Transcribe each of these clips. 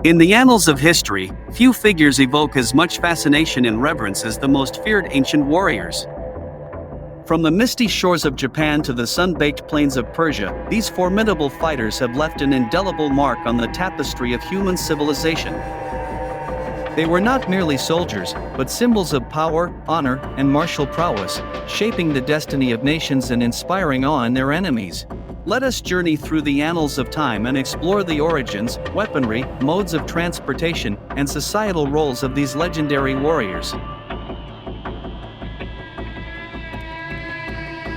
In the annals of history, few figures evoke as much fascination and reverence as the most feared ancient warriors. From the misty shores of Japan to the sun-baked plains of Persia, these formidable fighters have left an indelible mark on the tapestry of human civilization. They were not merely soldiers, but symbols of power, honor, and martial prowess, shaping the destiny of nations and inspiring awe in their enemies. Let us journey through the annals of time and explore the origins, weaponry, modes of transportation, and societal roles of these legendary warriors.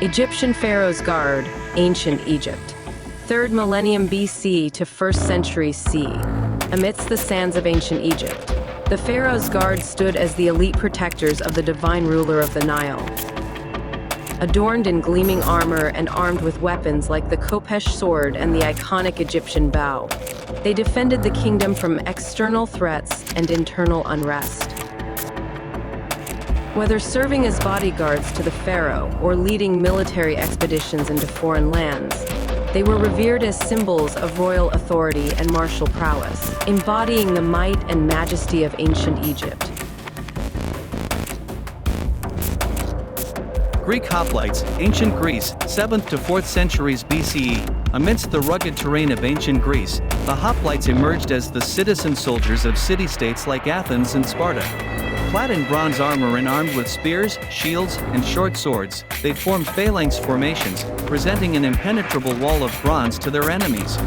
Egyptian Pharaoh's Guard, Ancient Egypt. 3rd millennium BC to 1st century CE. Amidst the sands of ancient Egypt, the Pharaoh's Guard stood as the elite protectors of the divine ruler of the Nile. Adorned in gleaming armor and armed with weapons like the Khopesh sword and the iconic Egyptian bow, they defended the kingdom from external threats and internal unrest. Whether serving as bodyguards to the pharaoh or leading military expeditions into foreign lands, they were revered as symbols of royal authority and martial prowess, embodying the might and majesty of ancient Egypt. Greek hoplites, ancient Greece, 7th to 4th centuries BCE. Amidst the rugged terrain of ancient Greece, the hoplites emerged as the citizen soldiers of city-states like Athens and Sparta. Clad in bronze armor and armed with spears, shields, and short swords, they formed phalanx formations, presenting an impenetrable wall of bronze to their enemies.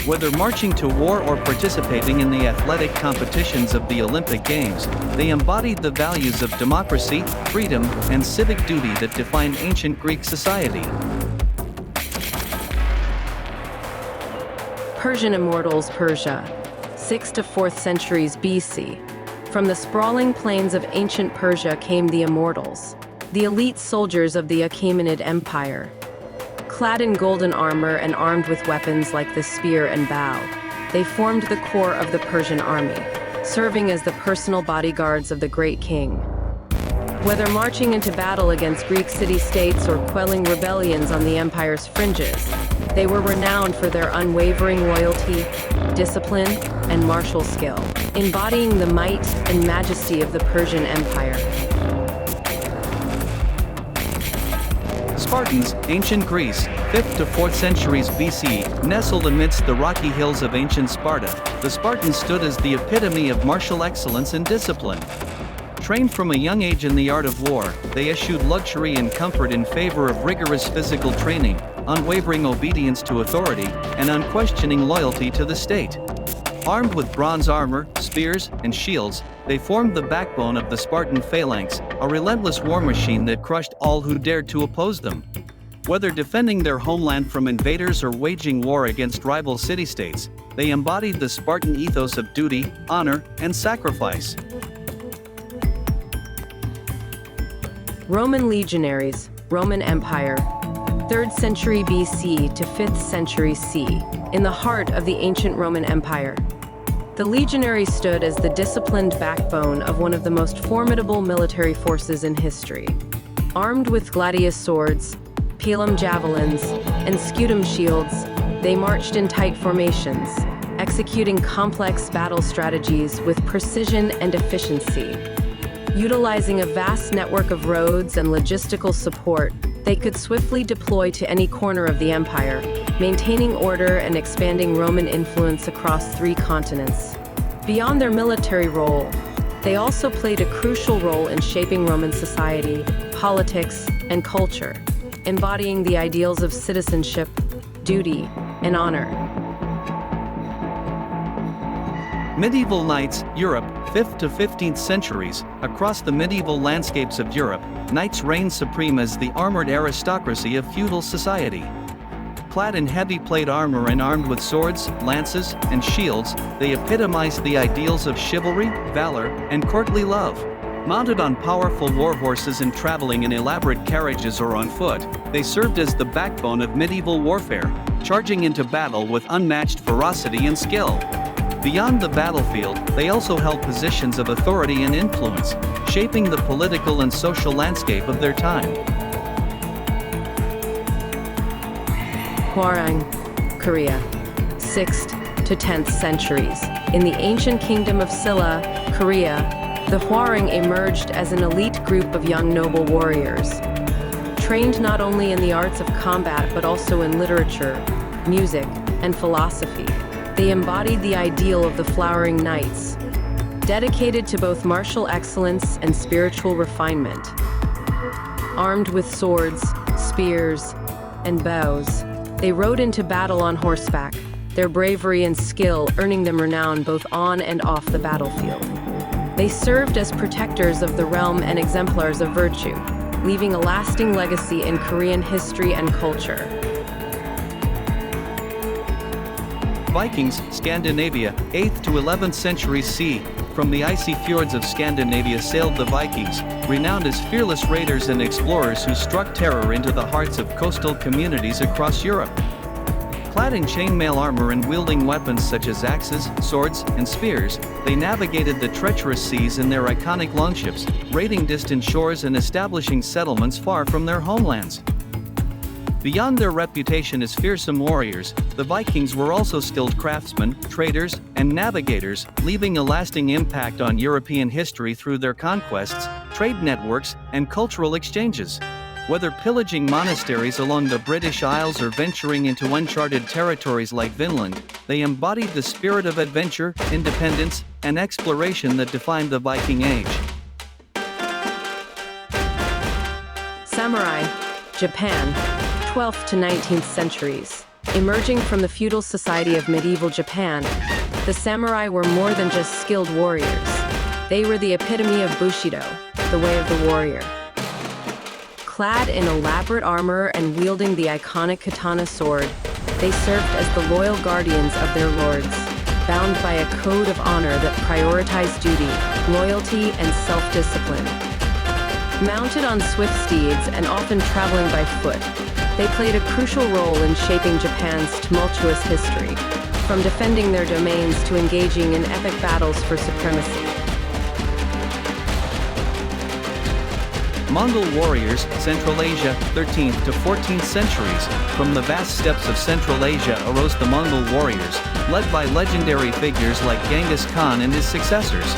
Whether marching to war or participating in the athletic competitions of the Olympic Games, they embodied the values of democracy, freedom, and civic duty that defined ancient Greek society. Persian immortals Persia, 6th to 4th centuries BC. From the sprawling plains of ancient Persia came the immortals, the elite soldiers of the Achaemenid Empire. Clad in golden armor and armed with weapons like the spear and bow, they formed the core of the Persian army, serving as the personal bodyguards of the great king. Whether marching into battle against Greek city-states or quelling rebellions on the empire's fringes, they were renowned for their unwavering loyalty, discipline, and martial skill, embodying the might and majesty of the Persian Empire. Spartans, ancient Greece, 5th to 4th centuries BC, nestled amidst the rocky hills of ancient Sparta, the Spartans stood as the epitome of martial excellence and discipline. Trained from a young age in the art of war, they eschewed luxury and comfort in favor of rigorous physical training, unwavering obedience to authority, and unquestioning loyalty to the state. Armed with bronze armor, spears, and shields, they formed the backbone of the Spartan phalanx, a relentless war machine that crushed all who dared to oppose them. Whether defending their homeland from invaders or waging war against rival city-states, they embodied the Spartan ethos of duty, honor, and sacrifice. Roman legionaries, Roman Empire, 3rd century BC to 5th century CE, in the heart of the ancient Roman Empire. The legionaries stood as the disciplined backbone of one of the most formidable military forces in history. Armed with gladius swords, pilum javelins, and scutum shields, they marched in tight formations, executing complex battle strategies with precision and efficiency. Utilizing a vast network of roads and logistical support, they could swiftly deploy to any corner of the empire, maintaining order and expanding Roman influence across 3 continents. Beyond their military role, they also played a crucial role in shaping Roman society, politics, and culture, embodying the ideals of citizenship, duty, and honor. Medieval knights, Europe, 5th to 15th centuries. Across the medieval landscapes of Europe, knights reigned supreme as the armored aristocracy of feudal society. Clad in heavy plate armor and armed with swords, lances, and shields, they epitomized the ideals of chivalry, valor, and courtly love. Mounted on powerful war horses and traveling in elaborate carriages or on foot, they served as the backbone of medieval warfare, charging into battle with unmatched ferocity and skill. Beyond the battlefield, they also held positions of authority and influence, shaping the political and social landscape of their time. Hwarang, Korea, 6th to 10th centuries. In the ancient kingdom of Silla, Korea, the Hwarang emerged as an elite group of young noble warriors. Trained not only in the arts of combat but also in literature, music, and philosophy, they embodied the ideal of the flowering knights, dedicated to both martial excellence and spiritual refinement. Armed with swords, spears, and bows, they rode into battle on horseback, their bravery and skill earning them renown both on and off the battlefield. They served as protectors of the realm and exemplars of virtue, leaving a lasting legacy in Korean history and culture. Vikings, Scandinavia, 8th to 11th centuries c. From the icy fjords of Scandinavia sailed the Vikings, renowned as fearless raiders and explorers who struck terror into the hearts of coastal communities across Europe. Clad in chainmail armor and wielding weapons such as axes, swords, and spears, they navigated the treacherous seas in their iconic longships, raiding distant shores and establishing settlements far from their homelands. Beyond their reputation as fearsome warriors, the Vikings were also skilled craftsmen, traders, and navigators, leaving a lasting impact on European history through their conquests, trade networks, and cultural exchanges. Whether pillaging monasteries along the British Isles or venturing into uncharted territories like Vinland, they embodied the spirit of adventure, independence, and exploration that defined the Viking Age. Samurai, Japan, 12th to 19th centuries. Emerging from the feudal society of medieval Japan, the samurai were more than just skilled warriors. They were the epitome of Bushido, the way of the warrior. Clad in elaborate armor and wielding the iconic katana sword, they served as the loyal guardians of their lords, bound by a code of honor that prioritized duty, loyalty, and self-discipline. Mounted on swift steeds and often traveling by foot, they played a crucial role in shaping Japan's tumultuous history, from defending their domains to engaging in epic battles for supremacy. Mongol warriors, Central Asia, 13th to 14th centuries. From the vast steppes of Central Asia arose the Mongol warriors, led by legendary figures like Genghis Khan and his successors.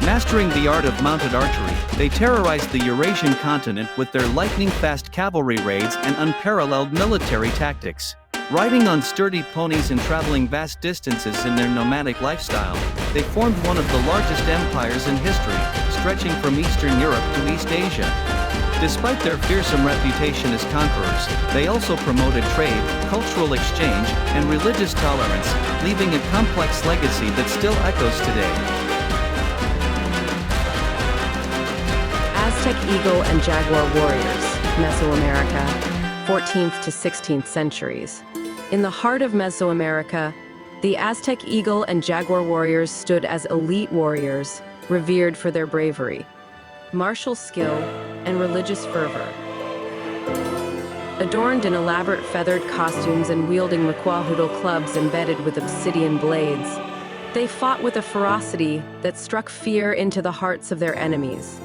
Mastering the art of mounted archery, they terrorized the Eurasian continent with their lightning-fast cavalry raids and unparalleled military tactics. Riding on sturdy ponies and traveling vast distances in their nomadic lifestyle, they formed one of the largest empires in history, stretching from Eastern Europe to East Asia. Despite their fearsome reputation as conquerors, they also promoted trade, cultural exchange, and religious tolerance, leaving a complex legacy that still echoes today. Aztec eagle and jaguar warriors, Mesoamerica, 14th to 16th centuries. In the heart of Mesoamerica, the Aztec eagle and jaguar warriors stood as elite warriors, revered for their bravery, martial skill, and religious fervor. Adorned in elaborate feathered costumes and wielding macuahuitl clubs embedded with obsidian blades, they fought with a ferocity that struck fear into the hearts of their enemies.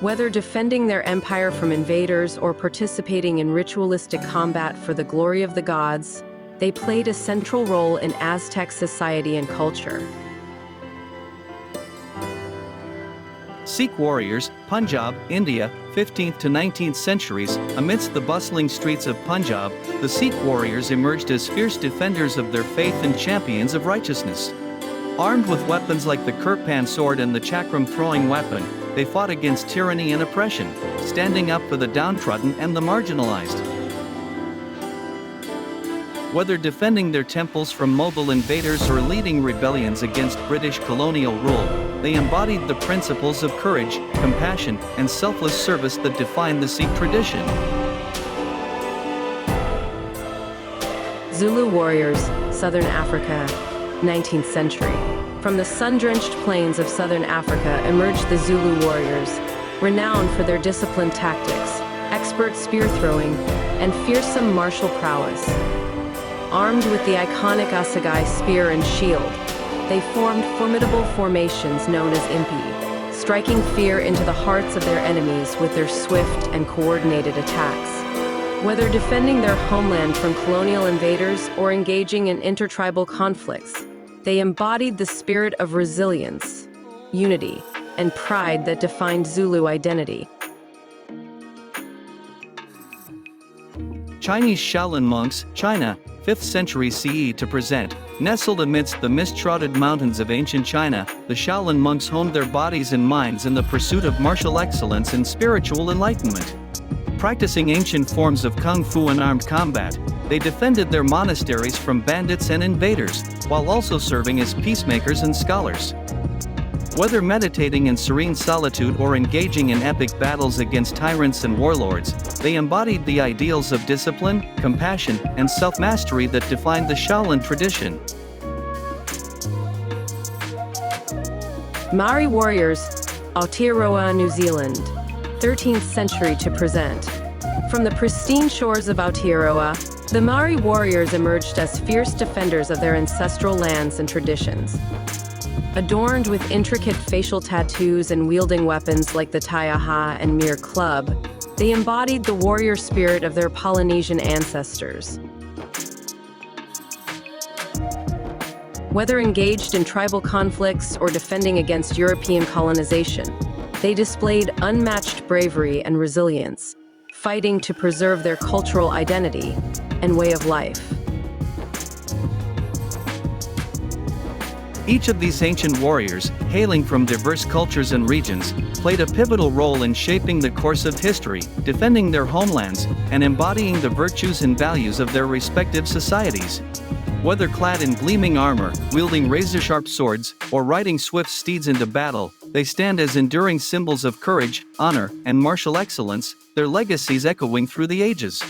Whether defending their empire from invaders or participating in ritualistic combat for the glory of the gods, they played a central role in Aztec society and culture. Sikh warriors, Punjab, India, 15th to 19th centuries. Amidst the bustling streets of Punjab, the Sikh warriors emerged as fierce defenders of their faith and champions of righteousness. Armed with weapons like the Kirpan sword and the chakram throwing weapon, they fought against tyranny and oppression, standing up for the downtrodden and the marginalized. Whether defending their temples from Mughal invaders or leading rebellions against British colonial rule, they embodied the principles of courage, compassion, and selfless service that define the Sikh tradition. Zulu warriors, Southern Africa, 19th century. From the sun-drenched plains of southern Africa emerged the Zulu warriors, renowned for their disciplined tactics, expert spear throwing, and fearsome martial prowess. Armed with the iconic assegai spear and shield, they formed formidable formations known as impi, striking fear into the hearts of their enemies with their swift and coordinated attacks. Whether defending their homeland from colonial invaders or engaging in intertribal conflicts, They embodied the spirit of resilience, unity, and pride that defined Zulu identity. Chinese Shaolin monks, China, 5th century CE to present. Nestled amidst the mist-shrouded mountains of ancient China, the Shaolin monks honed their bodies and minds in the pursuit of martial excellence and spiritual enlightenment. Practicing ancient forms of kung fu and armed combat, they defended their monasteries from bandits and invaders, while also serving as peacemakers and scholars. Whether meditating in serene solitude or engaging in epic battles against tyrants and warlords, they embodied the ideals of discipline, compassion, and self-mastery that defined the Shaolin tradition. Maori warriors, Aotearoa, New Zealand, 13th century to present. From the pristine shores of Aotearoa, the Maori warriors emerged as fierce defenders of their ancestral lands and traditions. Adorned with intricate facial tattoos and wielding weapons like the taiaha and mere club, they embodied the warrior spirit of their Polynesian ancestors. Whether engaged in tribal conflicts or defending against European colonization, they displayed unmatched bravery and resilience, fighting to preserve their cultural identity and way of life. Each of these ancient warriors, hailing from diverse cultures and regions, played a pivotal role in shaping the course of history, defending their homelands, and embodying the virtues and values of their respective societies. Whether clad in gleaming armor, wielding razor-sharp swords, or riding swift steeds into battle, they stand as enduring symbols of courage, honor, and martial excellence, their legacies echoing through the ages.